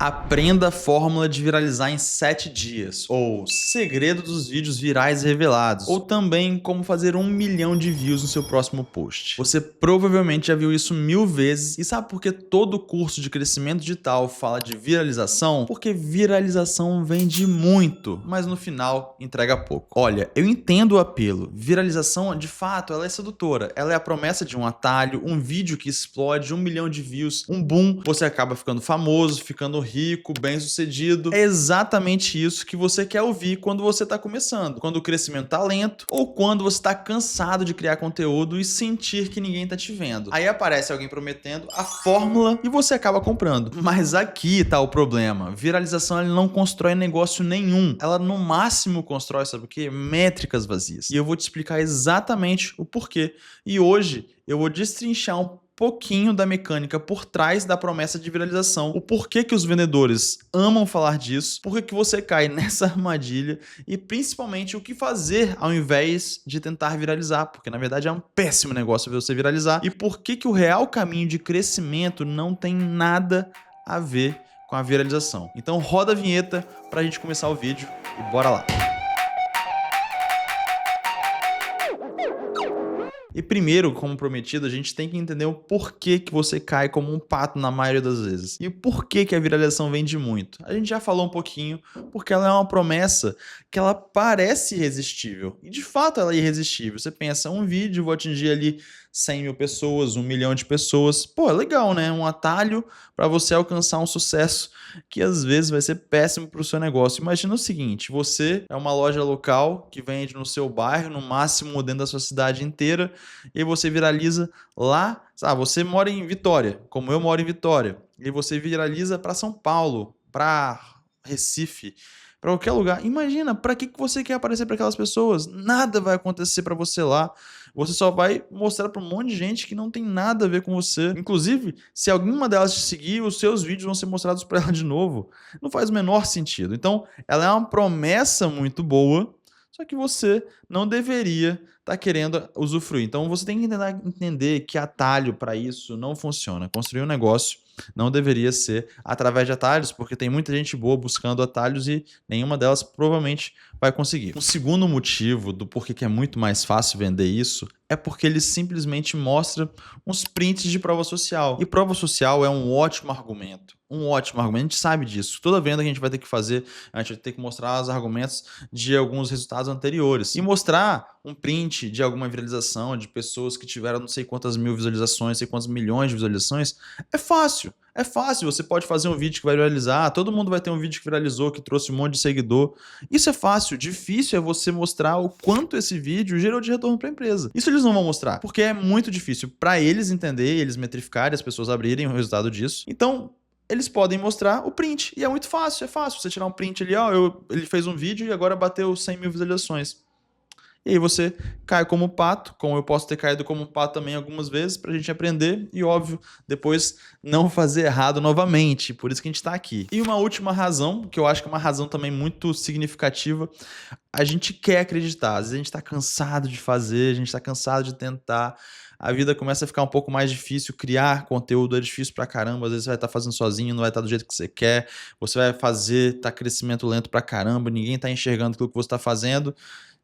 Aprenda a fórmula de viralizar em 7 dias, ou segredo dos vídeos virais revelados, ou também como fazer 1 milhão de views no seu próximo post. Você provavelmente já viu isso 1000 vezes e sabe por que todo curso de crescimento digital fala de viralização? Porque viralização vende muito, mas no final entrega pouco. Olha, eu entendo o apelo. Viralização, de fato, ela é sedutora. Ela é a promessa de um atalho, um vídeo que explode, 1 milhão de views, um boom, você acaba ficando famoso, ficando rico, bem-sucedido. É exatamente isso que você quer ouvir quando você está começando. Quando o crescimento tá lento ou quando você está cansado de criar conteúdo e sentir que ninguém tá te vendo. Aí aparece alguém prometendo a fórmula e você acaba comprando. Mas aqui tá o problema. Viralização ela não constrói negócio nenhum. Ela no máximo constrói, sabe o quê? Métricas vazias. E eu vou te explicar exatamente o porquê. E hoje eu vou destrinchar um pouquinho da mecânica por trás da promessa de viralização, o porquê que os vendedores amam falar disso, por que você cai nessa armadilha e principalmente o que fazer ao invés de tentar viralizar, porque na verdade é um péssimo negócio você viralizar, e por que o real caminho de crescimento não tem nada a ver com a viralização. Então roda a vinheta pra gente começar o vídeo e bora lá! E primeiro, como prometido, a gente tem que entender o porquê que você cai como um pato na maioria das vezes. E por que a viralização vende muito. A gente já falou um pouquinho, porque ela é uma promessa que ela parece irresistível. E de fato ela é irresistível. Você pensa, um vídeo, vou atingir ali 100 mil pessoas, 1 milhão de pessoas. Pô, é legal, né? Um atalho para você alcançar um sucesso que às vezes vai ser péssimo para o seu negócio. Imagina o seguinte, você é uma loja local que vende no seu bairro, no máximo dentro da sua cidade inteira, e você viraliza lá, sabe, você mora em Vitória, como eu moro em Vitória, e você viraliza para São Paulo, para Recife, para qualquer lugar. Imagina, para que você quer aparecer para aquelas pessoas? Nada vai acontecer para você lá. Você só vai mostrar para um monte de gente que não tem nada a ver com você. Inclusive, se alguma delas te seguir, os seus vídeos vão ser mostrados para ela de novo. Não faz o menor sentido. Então, ela é uma promessa muito boa, só que você não deveria estar querendo usufruir. Então, você tem que entender que atalho para isso não funciona. Construir um negócio não deveria ser através de atalhos, porque tem muita gente boa buscando atalhos e nenhuma delas provavelmente vai conseguir. Um segundo motivo do porquê que é muito mais fácil vender isso é porque ele simplesmente mostra uns prints de prova social. E prova social é um ótimo argumento. Um ótimo argumento, a gente sabe disso. Toda venda que a gente vai ter que fazer, a gente vai ter que mostrar os argumentos de alguns resultados anteriores. E mostrar um print de alguma viralização de pessoas que tiveram não sei quantas mil visualizações, não sei quantos milhões de visualizações, é fácil. É fácil, você pode fazer um vídeo que vai viralizar, todo mundo vai ter um vídeo que viralizou, que trouxe um monte de seguidor. Isso é fácil, difícil é você mostrar o quanto esse vídeo gerou de retorno para a empresa. Isso eles não vão mostrar, porque é muito difícil para eles entender, eles metrificarem, as pessoas abrirem o resultado disso. Então, eles podem mostrar o print, e é muito fácil, é fácil você tirar um print ali, ó, ele fez um vídeo e agora bateu 100 mil visualizações. E aí você cai como pato, como eu posso ter caído como pato também algumas vezes, pra gente aprender e, óbvio, depois não fazer errado novamente. Por isso que a gente tá aqui. E uma última razão, que eu acho que é uma razão também muito significativa, a gente quer acreditar. Às vezes a gente tá cansado de fazer, a gente tá cansado de tentar, a vida começa a ficar um pouco mais difícil, criar conteúdo é difícil pra caramba, às vezes você vai estar fazendo sozinho, não vai estar do jeito que você quer, você vai fazer, tá crescimento lento pra caramba, ninguém tá enxergando aquilo que você tá fazendo,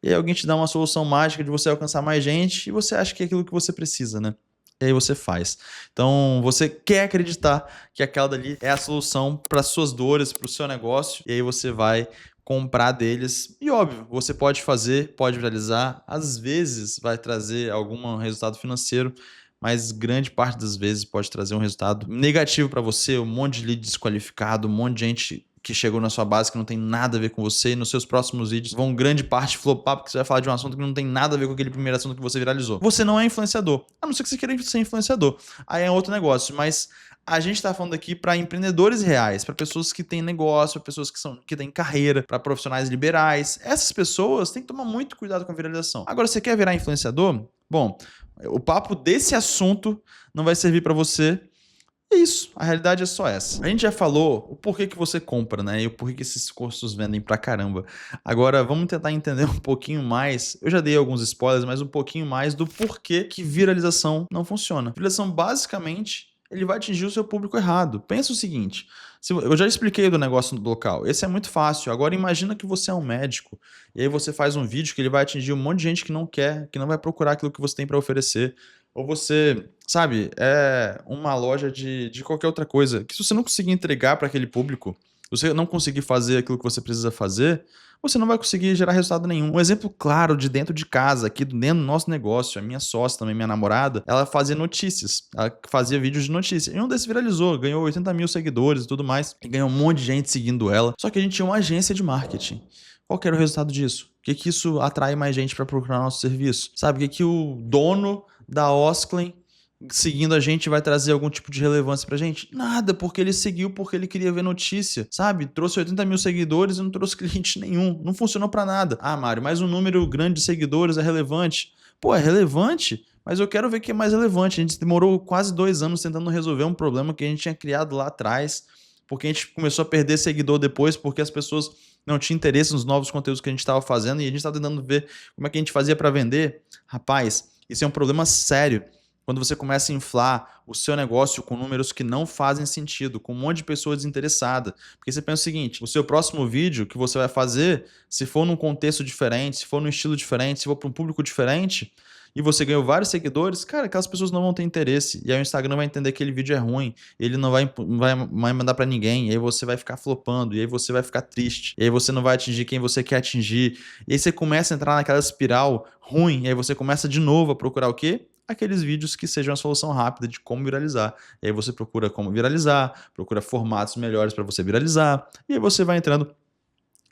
e aí alguém te dá uma solução mágica de você alcançar mais gente, e você acha que é aquilo que você precisa, né? E aí você faz. Então, você quer acreditar que aquela dali é a solução para suas dores, para o seu negócio, e aí você vai comprar deles. E óbvio, você pode fazer, pode viralizar, às vezes vai trazer algum resultado financeiro, mas grande parte das vezes pode trazer um resultado negativo para você, um monte de lead desqualificado, um monte de gente que chegou na sua base que não tem nada a ver com você, e nos seus próximos vídeos vão grande parte flopar, porque você vai falar de um assunto que não tem nada a ver com aquele primeiro assunto que você viralizou. Você não é influenciador, a não ser que você queira ser influenciador. Aí é outro negócio, mas a gente está falando aqui para empreendedores reais, para pessoas que têm negócio, para pessoas que têm carreira, para profissionais liberais. Essas pessoas têm que tomar muito cuidado com a viralização. Agora, você quer virar influenciador? Bom, o papo desse assunto não vai servir para você. É isso, a realidade é só essa. A gente já falou o porquê que você compra, né? E o porquê que esses cursos vendem pra caramba. Agora, vamos tentar entender um pouquinho mais. Eu já dei alguns spoilers, mas um pouquinho mais do porquê que viralização não funciona. Viralização, basicamente, ele vai atingir o seu público errado. Pensa o seguinte, Eu já expliquei do negócio do local. Esse é muito fácil. Agora imagina que você é um médico e aí você faz um vídeo que ele vai atingir um monte de gente que não quer, que não vai procurar aquilo que você tem para oferecer. Ou você, sabe, é uma loja de qualquer outra coisa. Que se você não conseguir entregar para aquele público, se você não conseguir fazer aquilo que você precisa fazer, você não vai conseguir gerar resultado nenhum. Um exemplo claro de dentro de casa, aqui dentro do nosso negócio, a minha sócia também, minha namorada, ela fazia notícias, ela fazia vídeos de notícias. E um desses viralizou, ganhou 80 mil seguidores e tudo mais, e ganhou um monte de gente seguindo ela. Só que a gente tinha uma agência de marketing. Qual que era o resultado disso? O que que isso atrai mais gente para procurar nosso serviço? Sabe, o que que o dono da Osklen seguindo a gente vai trazer algum tipo de relevância pra gente? Nada, porque ele seguiu porque ele queria ver notícia, sabe? Trouxe 80 mil seguidores e não trouxe cliente nenhum. Não funcionou pra nada. Ah, Mário, mas um número grande de seguidores é relevante. Pô, é relevante? Mas eu quero ver o que é mais relevante. A gente demorou quase 2 anos tentando resolver um problema que a gente tinha criado lá atrás, porque a gente começou a perder seguidor depois, porque as pessoas não tinham interesse nos novos conteúdos que a gente estava fazendo e a gente estava tentando ver como é que a gente fazia para vender. Rapaz, isso é um problema sério. Quando você começa a inflar o seu negócio com números que não fazem sentido, com um monte de pessoas desinteressadas. Porque você pensa o seguinte, o seu próximo vídeo que você vai fazer, se for num contexto diferente, se for num estilo diferente, se for para um público diferente, e você ganhou vários seguidores, cara, aquelas pessoas não vão ter interesse. E aí o Instagram vai entender que aquele vídeo é ruim, ele não vai mandar para ninguém, e aí você vai ficar flopando, e aí você vai ficar triste, e aí você não vai atingir quem você quer atingir. E aí você começa a entrar naquela espiral ruim, e aí você começa de novo a procurar o quê? Aqueles vídeos que sejam a solução rápida de como viralizar. E aí você procura como viralizar, procura formatos melhores para você viralizar, e aí você vai entrando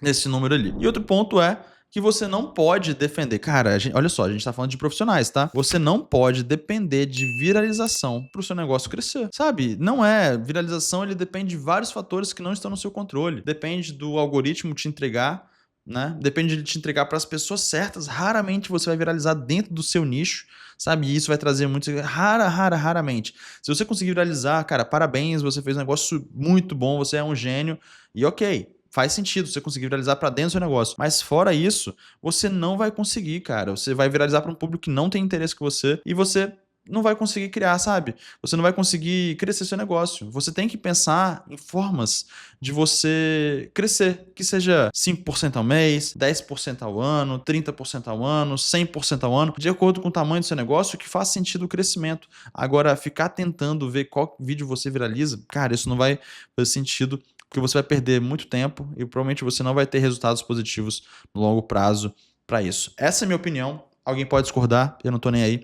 nesse número ali. E outro ponto é que você não pode defender. Cara, olha só, a gente tá falando de profissionais, tá? Você não pode depender de viralização pro seu negócio crescer, sabe? Não é. Viralização, ele depende de vários fatores que não estão no seu controle. Depende do algoritmo te entregar, né? Depende de te entregar para as pessoas certas. Raramente você vai viralizar dentro do seu nicho, sabe? E isso vai trazer muito. Raramente. Se você conseguir viralizar, cara, parabéns, você fez um negócio muito bom, você é um gênio. E ok, faz sentido você conseguir viralizar para dentro do seu negócio. Mas fora isso, você não vai conseguir, cara. Você vai viralizar para um público que não tem interesse com você e você não vai conseguir criar, sabe? Você não vai conseguir crescer seu negócio. Você tem que pensar em formas de você crescer, que seja 5% ao mês, 10% ao ano, 30% ao ano, 100% ao ano, de acordo com o tamanho do seu negócio, que faz sentido o crescimento. Agora, ficar tentando ver qual vídeo você viraliza, cara, isso não vai fazer sentido, porque você vai perder muito tempo e provavelmente você não vai ter resultados positivos no longo prazo para isso. Essa é a minha opinião. Alguém pode discordar, eu não tô nem aí.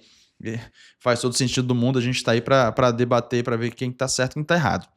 Faz todo sentido do mundo, a gente tá aí para debater, para ver quem tá certo e quem tá errado,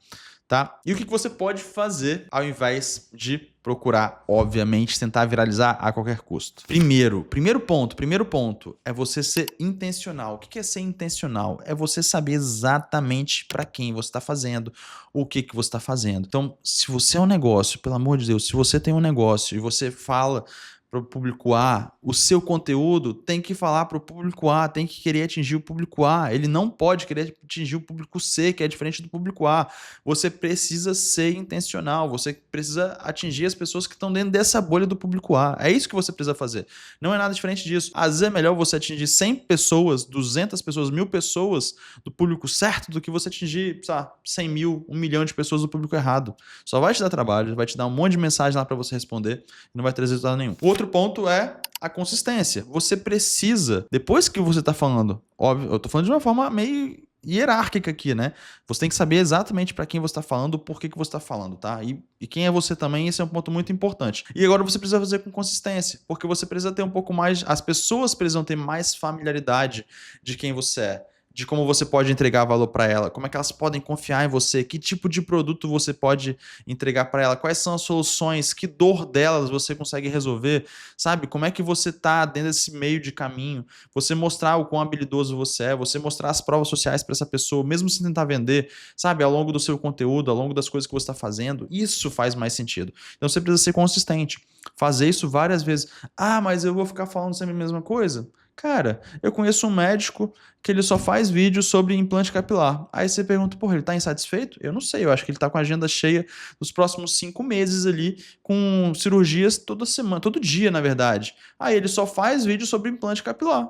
tá? E o que você pode fazer ao invés de procurar, obviamente, tentar viralizar a qualquer custo? Primeiro ponto é você ser intencional. O que é ser intencional? É você saber exatamente para quem você está fazendo, o que você está fazendo. Então, se você é um negócio, pelo amor de Deus, se você tem um negócio e você fala para o público A, o seu conteúdo tem que falar para o público A, tem que querer atingir o público A. Ele não pode querer atingir o público C, que é diferente do público A. Você precisa ser intencional, você precisa atingir as pessoas que estão dentro dessa bolha do público A. É isso que você precisa fazer. Não é nada diferente disso. Às vezes é melhor você atingir 100 pessoas, 200 pessoas, 1000 pessoas do público certo do que você atingir, sei lá, 100 mil, 1 milhão de pessoas do público errado. Só vai te dar trabalho, vai te dar um monte de mensagem lá para você responder e não vai trazer resultado nenhum. Outro ponto é a consistência. Você precisa, depois que você está falando, óbvio, eu estou falando de uma forma meio hierárquica aqui, né? Você tem que saber exatamente para quem você está falando, por que você está falando, tá? E quem é você também, esse é um ponto muito importante. E agora você precisa fazer com consistência, porque você precisa ter um pouco mais, as pessoas precisam ter mais familiaridade de quem você é, de como você pode entregar valor para ela, como é que elas podem confiar em você, que tipo de produto você pode entregar para ela, quais são as soluções, que dor delas você consegue resolver, sabe? Como é que você tá dentro desse meio de caminho, você mostrar o quão habilidoso você é, você mostrar as provas sociais para essa pessoa, mesmo sem tentar vender, sabe? Ao longo do seu conteúdo, ao longo das coisas que você está fazendo, isso faz mais sentido. Então você precisa ser consistente, fazer isso várias vezes. Ah, mas eu vou ficar falando sempre a mesma coisa? Cara, eu conheço um médico que ele só faz vídeo sobre implante capilar. Aí você pergunta, porra, ele tá insatisfeito? Eu não sei, eu acho que ele tá com a agenda cheia nos próximos 5 meses ali, com cirurgias toda semana, todo dia, na verdade. Aí ele só faz vídeo sobre implante capilar.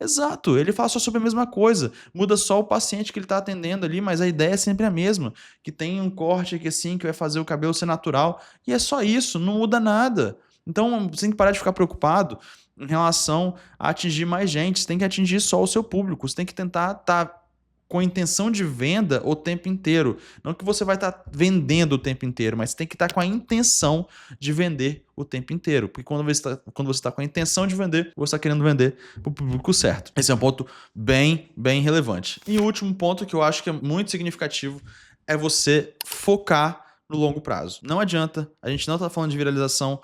Exato, ele fala só sobre a mesma coisa, muda só o paciente que ele está atendendo ali, mas a ideia é sempre a mesma, que tem um corte aqui assim, que vai fazer o cabelo ser natural, e é só isso, não muda nada. Então você tem que parar de ficar preocupado em relação a atingir mais gente, você tem que atingir só o seu público, você tem que tentar estar com a intenção de venda o tempo inteiro. Não que você vai estar vendendo o tempo inteiro, mas tem que estar com a intenção de vender o tempo inteiro. Porque quando você está com a intenção de vender, você está querendo vender para o público certo. Esse é um ponto bem relevante. E o último ponto que eu acho que é muito significativo é você focar no longo prazo. Não adianta, a gente não está falando de viralização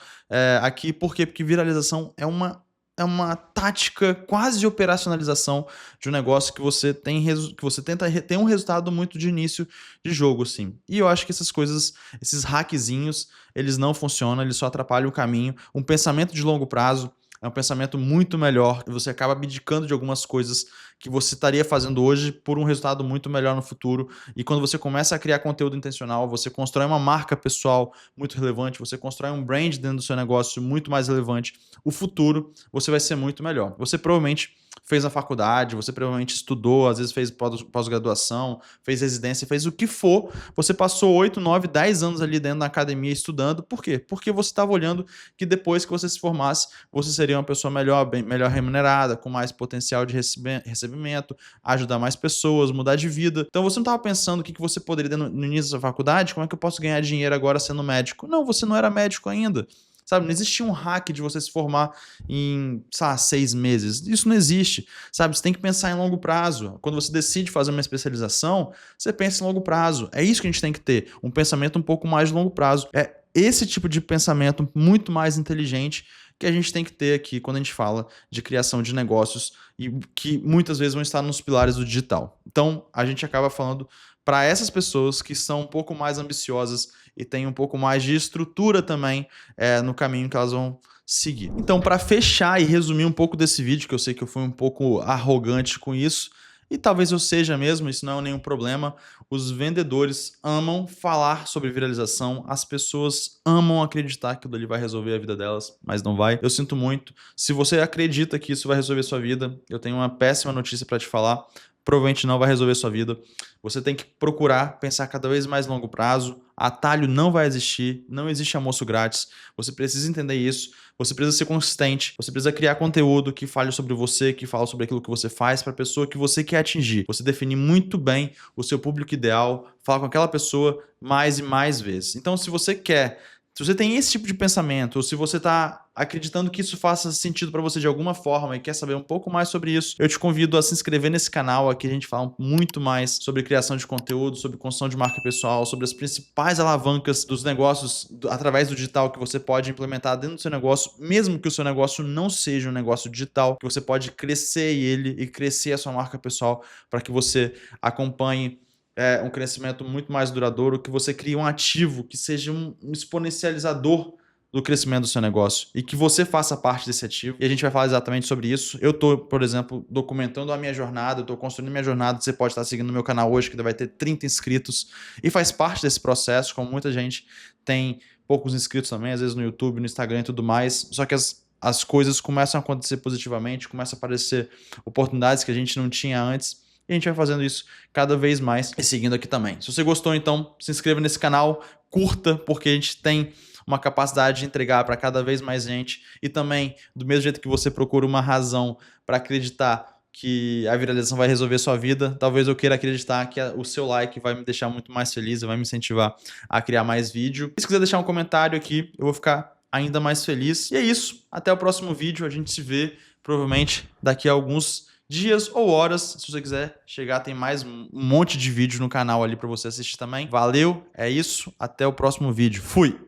aqui, por quê? Porque viralização é uma tática quase de operacionalização de um negócio que você tenta ter um resultado muito de início de jogo, assim. E eu acho que essas coisas, esses hackzinhos, eles não funcionam, eles só atrapalham o caminho. Um pensamento de longo prazo é um pensamento muito melhor e você acaba abdicando de algumas coisas que você estaria fazendo hoje por um resultado muito melhor no futuro. E quando você começa a criar conteúdo intencional, você constrói uma marca pessoal muito relevante, você constrói um brand dentro do seu negócio muito mais relevante. O futuro, você vai ser muito melhor. Você provavelmente fez a faculdade, você provavelmente estudou, às vezes fez pós-graduação, fez residência, fez o que for. Você passou 8, 9, 10 anos ali dentro da academia estudando. Por quê? Porque você estava olhando que depois que você se formasse, você seria uma pessoa melhor, melhor remunerada, com mais potencial de recebimento, ajudar mais pessoas, mudar de vida. Então você não estava pensando o que você poderia no início da faculdade, como é que eu posso ganhar dinheiro agora sendo médico? Não, você não era médico ainda. Sabe, não existia um hack de você se formar em, 6 meses. Isso não existe. Sabe, você tem que pensar em longo prazo. Quando você decide fazer uma especialização, você pensa em longo prazo. É isso que a gente tem que ter, um pensamento um pouco mais de longo prazo. É esse tipo de pensamento muito mais inteligente que a gente tem que ter aqui quando a gente fala de criação de negócios e que muitas vezes vão estar nos pilares do digital. Então, a gente acaba falando para essas pessoas que são um pouco mais ambiciosas e têm um pouco mais de estrutura também no caminho que elas vão seguir. Então, para fechar e resumir um pouco desse vídeo, que eu sei que eu fui um pouco arrogante com isso, e talvez eu seja mesmo, isso não é nenhum problema, os vendedores amam falar sobre viralização, as pessoas amam acreditar que aquilo ali vai resolver a vida delas, mas não vai. Eu sinto muito. Se você acredita que isso vai resolver a sua vida, eu tenho uma péssima notícia para te falar. Provavelmente não vai resolver a sua vida. Você tem que procurar pensar cada vez mais longo prazo. Atalho não vai existir, não existe almoço grátis. Você precisa entender isso. Você precisa ser consistente. Você precisa criar conteúdo que fale sobre você, que fale sobre aquilo que você faz para a pessoa que você quer atingir. Você definir muito bem o seu público ideal, falar com aquela pessoa mais e mais vezes. Então, se você tem esse tipo de pensamento, ou se você está acreditando que isso faça sentido para você de alguma forma e quer saber um pouco mais sobre isso, eu te convido a se inscrever nesse canal. Aqui a gente fala muito mais sobre criação de conteúdo, sobre construção de marca pessoal, sobre as principais alavancas dos negócios através do digital que você pode implementar dentro do seu negócio, mesmo que o seu negócio não seja um negócio digital, que você pode crescer ele e crescer a sua marca pessoal para que você acompanhe um crescimento muito mais duradouro, que você crie um ativo que seja um exponencializador do crescimento do seu negócio e que você faça parte desse ativo. E a gente vai falar exatamente sobre isso. Eu estou, por exemplo, documentando a minha jornada, eu estou construindo a minha jornada. Você pode estar seguindo o meu canal hoje, que vai ter 30 inscritos e faz parte desse processo, como muita gente tem poucos inscritos também, às vezes no YouTube, no Instagram e tudo mais. Só que as coisas começam a acontecer positivamente, começam a aparecer oportunidades que a gente não tinha antes. E a gente vai fazendo isso cada vez mais e seguindo aqui também. Se você gostou, então, se inscreva nesse canal, curta, porque a gente tem uma capacidade de entregar para cada vez mais gente. E também, do mesmo jeito que você procura uma razão para acreditar que a viralização vai resolver a sua vida, talvez eu queira acreditar que o seu like vai me deixar muito mais feliz, vai me incentivar a criar mais vídeo. Se quiser deixar um comentário aqui, eu vou ficar ainda mais feliz. E é isso. Até o próximo vídeo. A gente se vê provavelmente daqui a alguns dias ou horas. Se você quiser chegar, tem mais um monte de vídeo no canal ali para você assistir também. Valeu, é isso, até o próximo vídeo. Fui!